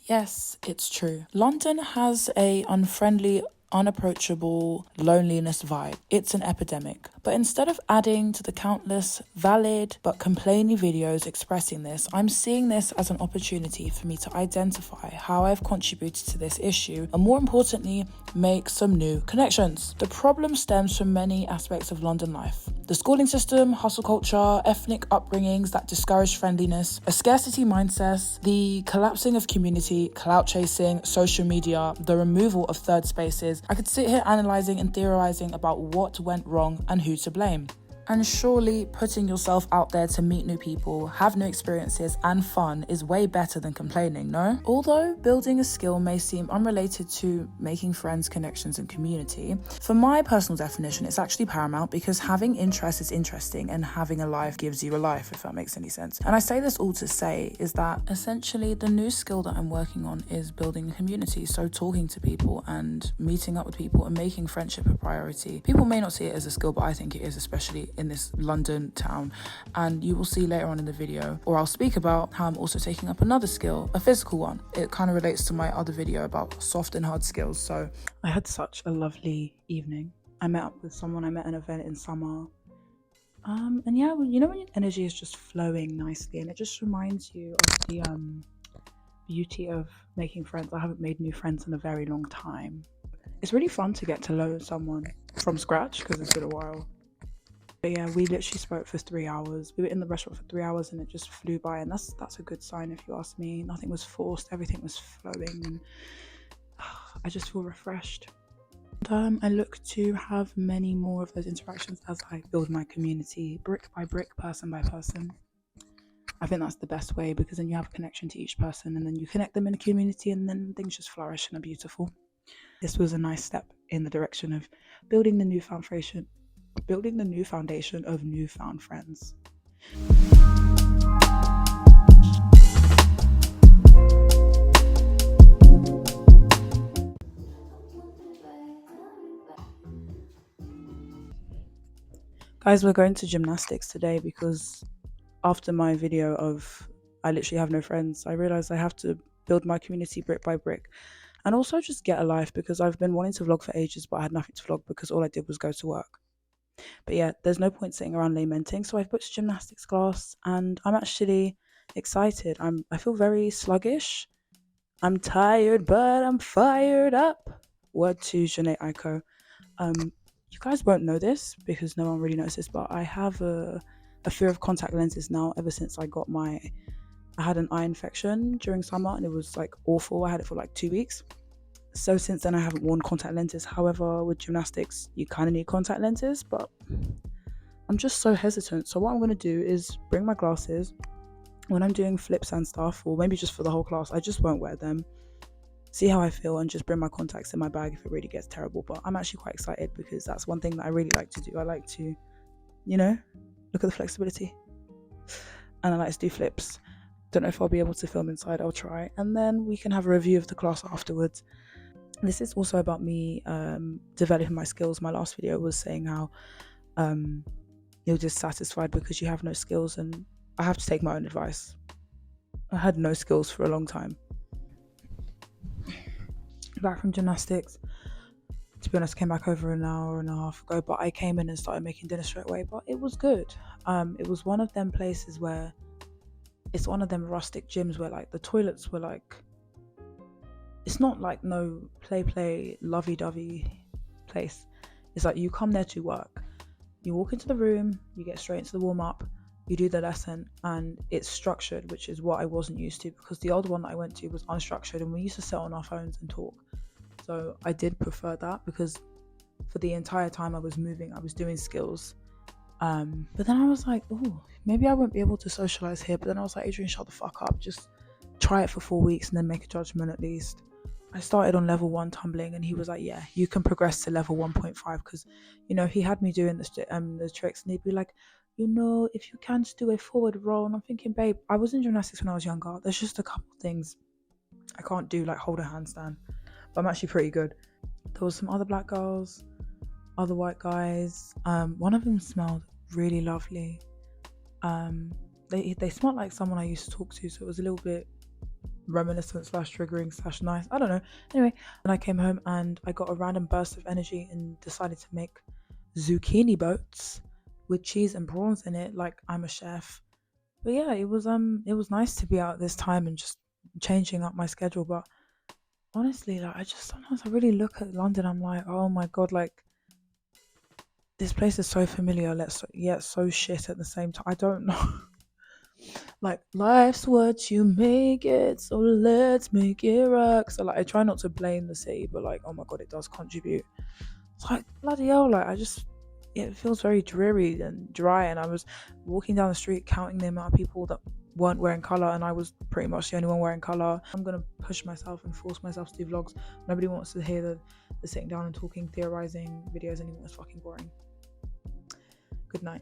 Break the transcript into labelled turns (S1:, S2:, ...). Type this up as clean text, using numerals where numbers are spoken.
S1: Yes, it's true. London has a unfriendly, unapproachable loneliness vibe. It's an epidemic. But instead of adding to the countless valid but complaining videos expressing this, I'm seeing this as an opportunity for me to identify how I've contributed to this issue and, more importantly, make some new connections. The problem stems from many aspects of London life. The schooling system, hustle culture, ethnic upbringings that discourage friendliness, a scarcity mindset, the collapsing of community, clout chasing, social media, the removal of third spaces. I could sit here analysing and theorising about what went wrong and who to blame. And surely putting yourself out there to meet new people, have new experiences and fun is way better than complaining, no? Although building a skill may seem unrelated to making friends, connections and community, for my personal definition, it's actually paramount because having interest is interesting and having a life gives you a life, if that makes any sense. And I say this all to say is that essentially the new skill that I'm working on is building a community. So talking to people and meeting up with people and making friendship a priority. People may not see it as a skill, but I think it is, especially in this London town. And you will see later on in the video, or I'll speak about how I'm also taking up another skill, a physical one. It kind of relates to my other video about soft and hard skills. So I had such a lovely evening. I met up with someone, I met an event in summer. And yeah, you know when your energy is just flowing nicely and it just reminds you of the beauty of making friends. I haven't made new friends in a very long time. It's really fun to get to know someone from scratch because it's been a while. But yeah, we literally spoke for 3 hours. We were in the restaurant for 3 hours and it just flew by, and that's a good sign if you ask me. Nothing was forced, everything was flowing, and I just feel refreshed. I look to have many more of those interactions as I build my community, brick by brick, person by person. I think that's the best way because then you have a connection to each person and then you connect them in a community and then things just flourish and are beautiful. This was a nice step in the direction of building the new foundation of newfound friends. Guys, we're going to gymnastics today because after my video of I literally have no friends, I realized I have to build my community brick by brick and also just get a life because I've been wanting to vlog for ages, but I had nothing to vlog because all I did was go to work. But yeah, there's no point sitting around lamenting. So I've booked a gymnastics class and I'm actually excited. I feel very sluggish. I'm tired, but I'm fired up. Word to Janae Aiko. You guys won't know this because no one really knows this, but I have a fear of contact lenses now ever since I had an eye infection during summer and it was like awful. I had it for like 2 weeks. So since then I haven't worn contact lenses. However, with gymnastics, you kind of need contact lenses, but I'm just so hesitant. So what I'm going to do is bring my glasses when I'm doing flips and stuff, or maybe just for the whole class. I just won't wear them. See how I feel and just bring my contacts in my bag if it really gets terrible. But I'm actually quite excited because that's one thing that I really like to do. I like to, look at the flexibility. And I like to do flips. Don't know if I'll be able to film inside. I'll try. And then we can have a review of the class afterwards. This is also about me developing my skills. My last video was saying how you're dissatisfied because you have no skills, and I have to take my own advice. I had no skills for a long time. Back from gymnastics, to be honest, I came back over an hour and a half ago, but I came in and started making dinner straight away, but it was good. It was one of them places where it's one of them rustic gyms where like the toilets were like, it's not like no play lovey-dovey place. It's like you come there to work, you walk into the room, you get straight into the warm-up, you do the lesson, and it's structured, which is what I wasn't used to because the old one that I went to was unstructured and we used to sit on our phones and talk. So I did prefer that because for the entire time I was moving, I was doing skills. But then I was like, oh, maybe I won't be able to socialize here. But then I was like, Adrian, shut the fuck up. Just try it for 4 weeks and then make a judgment at least. I started on level 1 tumbling and he was like, yeah, you can progress to level 1.5 because, he had me doing the tricks and he'd be like, if you can't do a forward roll. And I'm thinking, babe, I was in gymnastics when I was younger. There's just a couple things I can't do, like hold a handstand. But I'm actually pretty good. There was some other black girls, other white guys. One of them smelled really lovely. They smelled like someone I used to talk to, so it was a little bit reminiscent slash triggering slash nice. I don't know. Anyway, and I came home and I got a random burst of energy and decided to make zucchini boats with cheese and prawns in it, like I'm a chef. But yeah, it was nice to be out this time and just changing up my schedule. But honestly, like I just sometimes I really look at London, I'm like, oh my god, like this place is so familiar, yet so shit at the same time. I don't know. Like life's what you make it, so let's make it rock. So like I try not to blame the city, but like oh my god, it does contribute. It's like bloody hell, like it feels very dreary and dry. And I was walking down the street counting the amount of people that weren't wearing colour, and I was pretty much the only one wearing colour. I'm gonna push myself and force myself to do vlogs. Nobody wants to hear the sitting down and talking, theorizing videos anymore. It's fucking boring. Good night.